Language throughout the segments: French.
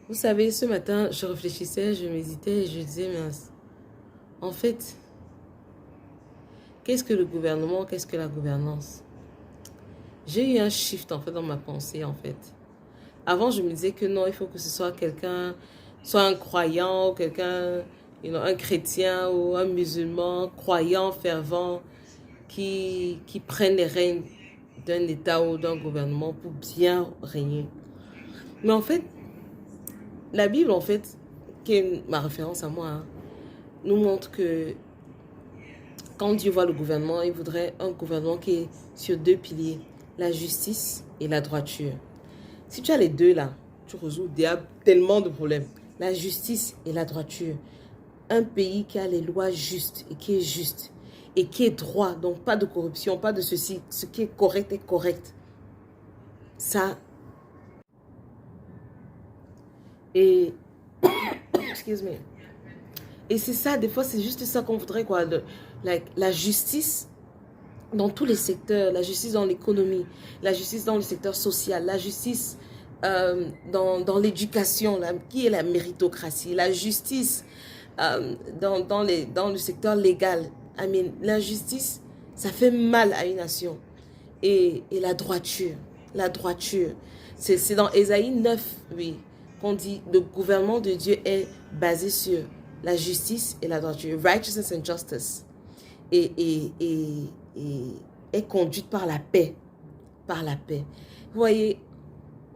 Vous savez, ce matin, je réfléchissais, je méditais et je disais, mais en fait, qu'est-ce que le gouvernement, qu'est-ce que la gouvernance? J'ai eu un shift en fait dans ma pensée en fait. Avant, je me disais que non, il faut que ce soit quelqu'un, soit un croyant, ou quelqu'un, un chrétien ou un musulman, croyant, fervent, qui prenne les rênes d'un État ou d'un gouvernement pour bien régner. Mais en fait, la Bible, en fait, qui est ma référence à moi, hein, nous montre que quand Dieu voit le gouvernement, il voudrait un gouvernement qui est sur deux piliers, la justice et la droiture. Si tu as les deux là, tu résous tellement de problèmes. La justice et la droiture. Un pays qui a les lois justes et qui est juste et qui est droit, donc pas de corruption, pas de ceci, ce qui est correct est correct. Ça, et, excuse moi. Et c'est ça, des fois c'est juste ça qu'on voudrait quoi, la justice dans tous les secteurs, la justice dans l'économie, la justice dans le secteur social, la justice dans l'éducation, qui est la méritocratie, la justice dans le secteur légal. I mean, l'injustice, ça fait mal à une nation. Et la droiture, c'est dans Ésaïe 9, oui, qu'on dit le gouvernement de Dieu est basé sur la justice et la droiture, righteousness and justice. Et est conduite par la paix. Par la paix. Vous voyez,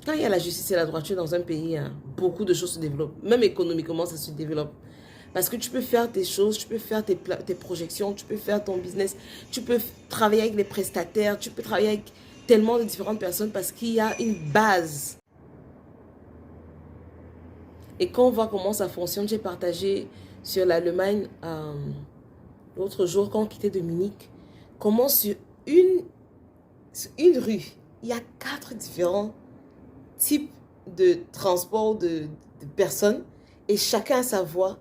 quand il y a la justice et la droiture dans un pays, hein, beaucoup de choses se développent. Même économiquement, ça se développe. Parce que tu peux faire tes choses, tu peux faire tes projections, tu peux faire ton business, tu peux travailler avec les prestataires, tu peux travailler avec tellement de différentes personnes parce qu'il y a une base. Et quand on voit comment ça fonctionne, j'ai partagé sur l'Allemagne l'autre jour quand on quittait Dominique, comment sur une rue, il y a 4 différents types de transport de personnes et chacun a sa voix.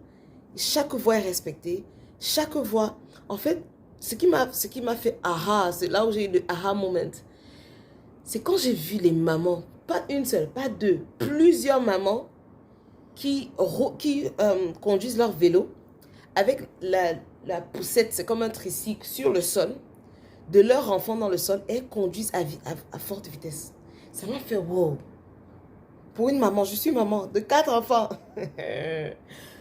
Chaque voix est respectée. Chaque voix, en fait, ce qui m'a fait aha, c'est là où j'ai eu le aha moment. C'est quand j'ai vu les mamans, pas une seule, pas deux, plusieurs mamans qui conduisent leur vélo avec la poussette, c'est comme un tricycle sur le sol, de leur enfant dans le sol et conduisent à forte vitesse. Ça m'a fait wow. Pour une maman, je suis maman de 4 enfants.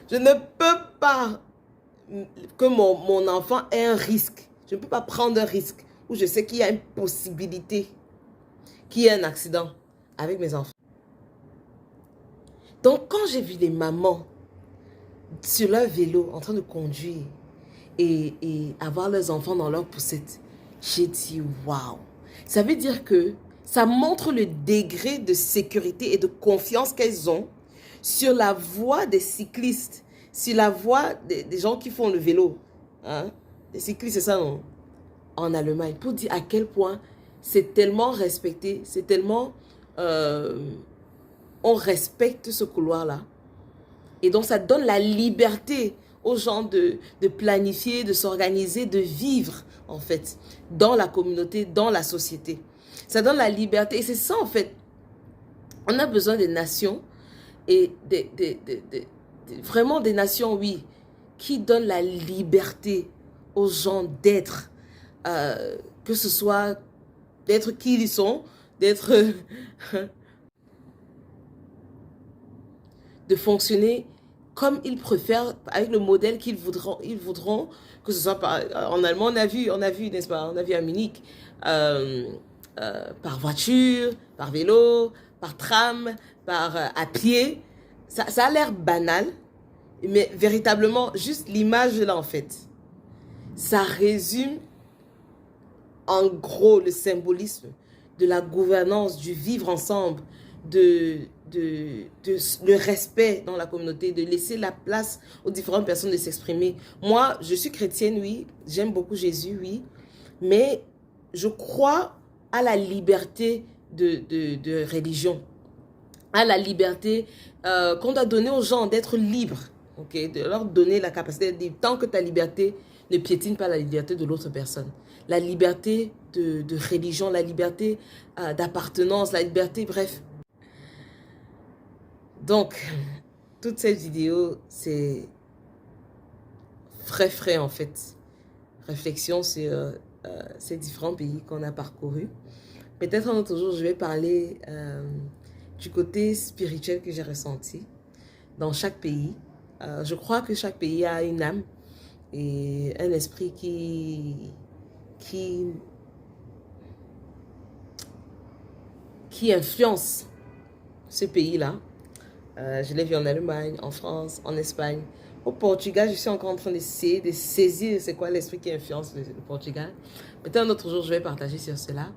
Je ne peux pas que mon enfant ait un risque. Je ne peux pas prendre un risque où je sais qu'il y a une possibilité qu'il y ait un accident avec mes enfants. Donc, quand j'ai vu les mamans sur leur vélo en train de conduire et avoir leurs enfants dans leur poussette, j'ai dit waouh. Ça veut dire que ça montre le degré de sécurité et de confiance qu'elles ont sur la voie des cyclistes, sur la voie des gens qui font le vélo. Hein? Les cyclistes, c'est ça, non? En Allemagne. Pour dire à quel point c'est tellement respecté, c'est tellement... on respecte ce couloir-là. Et donc, ça donne la liberté aux gens de planifier, de s'organiser, de vivre, en fait, dans la communauté, dans la société. Ça donne la liberté. Et c'est ça, en fait. On a besoin des nations et vraiment des nations, oui, qui donnent la liberté aux gens d'être, que ce soit d'être qui ils sont, d'être, de fonctionner comme ils préfèrent, avec le modèle qu'ils voudront, que ce soit en allemand, on a vu, n'est-ce pas, on a vu à Munich, par voiture, par vélo, par tram, à pied. Ça a l'air banal, mais véritablement, juste l'image là, en fait, ça résume en gros le symbolisme de la gouvernance, du vivre ensemble, le respect dans la communauté, de laisser la place aux différentes personnes de s'exprimer. Moi, je suis chrétienne, oui, j'aime beaucoup Jésus, oui, mais je crois à la liberté de religion, à la liberté qu'on doit donner aux gens d'être libres, okay? De leur donner la capacité de dire, tant que ta liberté ne piétine pas la liberté de l'autre personne. La liberté de religion, la liberté d'appartenance, la liberté, bref, Donc, toute cette vidéo, c'est frais en fait. Réflexion sur ces différents pays qu'on a parcourus. Peut-être un autre jour, je vais parler du côté spirituel que j'ai ressenti dans chaque pays. Je crois que chaque pays a une âme et un esprit qui influence ce pays-là. Je l'ai vu en Allemagne, en France, en Espagne. Au Portugal, je suis encore en train d'essayer de saisir c'est quoi l'esprit qui influence le Portugal. Peut-être un autre jour, je vais partager sur cela.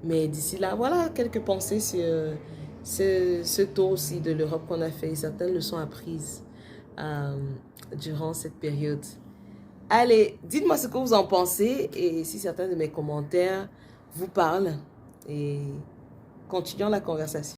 Mais d'ici là, voilà quelques pensées sur ce tour aussi de l'Europe qu'on a fait. Certaines leçons apprises durant cette période. Allez, dites-moi ce que vous en pensez et si certains de mes commentaires vous parlent. Et continuons la conversation.